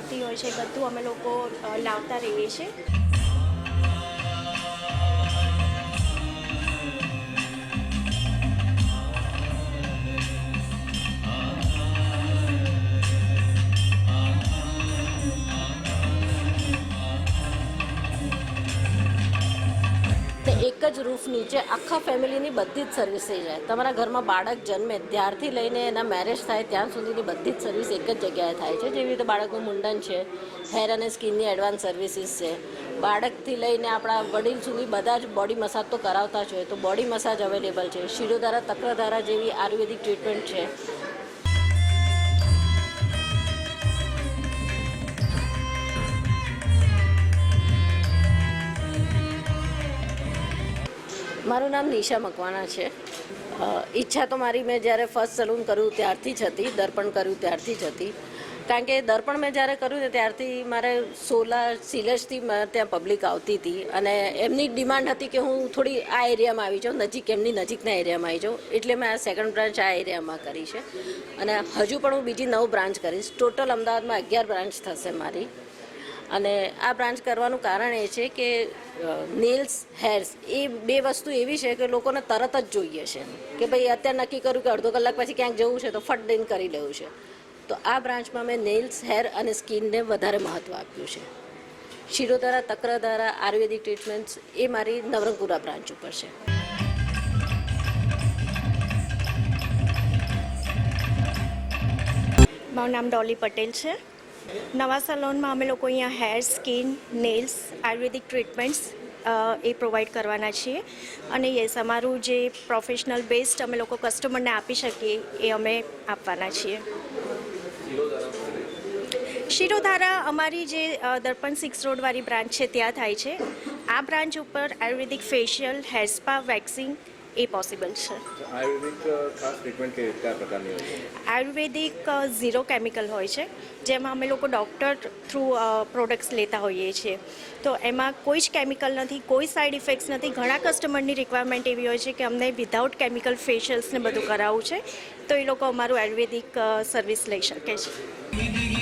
લાગતી હોય છે બધું અમે લોકો લાવતા રહીએ છીએ। એક જ રૂફ નીચે આખા ફેમિલીની બધી જ સર્વિસ થઈ જાય। તમારા ઘરમાં બાળક જન્મે ત્યારથી લઈને એના મેરેજ થાય ત્યાં સુધીની બધી જ સર્વિસ એક જ જગ્યાએ થાય છે। જેવી રીતે બાળકનું મુંડન છે, હેર અને સ્કિનની એડવાન્સ સર્વિસીસ છે, બાળકથી લઈને આપણા વડીલ સુધી બધા જ બોડી મસાજ તો કરાવતા જ હોય, તો બોડી મસાજ અવેલેબલ છે। શિરોધારા તક્રધારા જેવી આયુર્વેદિક ટ્રીટમેન્ટ છે। મારું નામ નિશા મકવાણા છે। ઈચ્છા તો મારી મેં જ્યારે ફર્સ્ટ સલૂન કર્યું ત્યારથી જ હતી, દર્પણ કર્યું ત્યારથી જ હતી। કારણ કે દર્પણ મેં જ્યારે કર્યું ને ત્યારથી મારે 16 સિલેજથી ત્યાં પબ્લિક આવતી હતી અને એમની ડિમાન્ડ હતી કે હું થોડી આ એરિયામાં આવી જાઉં, એમની નજીકના એરિયામાં આવી જાઉં, એટલે મેં આ સેકન્ડ બ્રાન્ચ આ એરિયામાં કરી છે અને હજુ પણ હું બીજી 9 બ્રાન્ચ કરીશ। ટોટલ અમદાવાદમાં 11 બ્રાન્ચ થશે મારી। અને આ બ્રાન્ચ કરવાનું કારણ એ છે કે નેલ્સ, હેર્સ એ બે વસ્તુ એવી છે કે લોકોને તરત જ જોઈએ છે કે ભાઈ અત્યારે નક્કી કર્યું કે અડધો કલાક પછી ક્યાંક જવું છે તો ફટ દઈને કરી લેવું છે। તો આ બ્રાન્ચમાં મેં નેલ્સ, હેર અને સ્કિનને વધારે મહત્ત્વ આપ્યું છે। શિરોધારા તક્રધારા આયુર્વેદિક ટ્રીટમેન્ટ્સ એ મારી નવરંગપુરા બ્રાન્ચ ઉપર છે। મારું નામ ડોલી પટેલ છે। નવા સલોનમાં અમે લોકો અહીંયા હેર, સ્કિન, નેલ્સ, આયુર્વેદિક ટ્રીટમેન્ટ્સ એ પ્રોવાઈડ કરવાના છીએ અને યસ અમારું જે પ્રોફેશનલ બેસ્ટ અમે લોકો કસ્ટમરને આપી શકીએ એ અમે આપવાના છીએ। શિરોધારા અમારી જે દર્પણ 6 રોડવાળી બ્રાન્ચ છે ત્યાં થાય છે। આ બ્રાન્ચ ઉપર આયુર્વેદિક ફેશિયલ, હેર સ્પા, વેક્સિંગ એ પોસિબલ છે। આયુર્વેદિક ખાસ ટ્રીટમેન્ટ કયા પ્રકારની હોય છે? આયુર્વેદિક 0 કેમિકલ હોય છે, જેમાં અમે લોકો ડૉક્ટર થ્રુ પ્રોડક્ટ્સ લેતા હોઈએ છીએ। તો એમાં કોઈ જ કેમિકલ નથી, કોઈ સાઇડ ઇફેક્ટ્સ નથી। ઘણા કસ્ટમરની રિક્વાયરમેન્ટ એવી હોય છે કે અમને વિધાઉટ કેમિકલ ફેશિયલ્સને બધું કરાવવું છે, તો એ લોકો અમારું આયુર્વેદિક સર્વિસ લઈ શકે છે।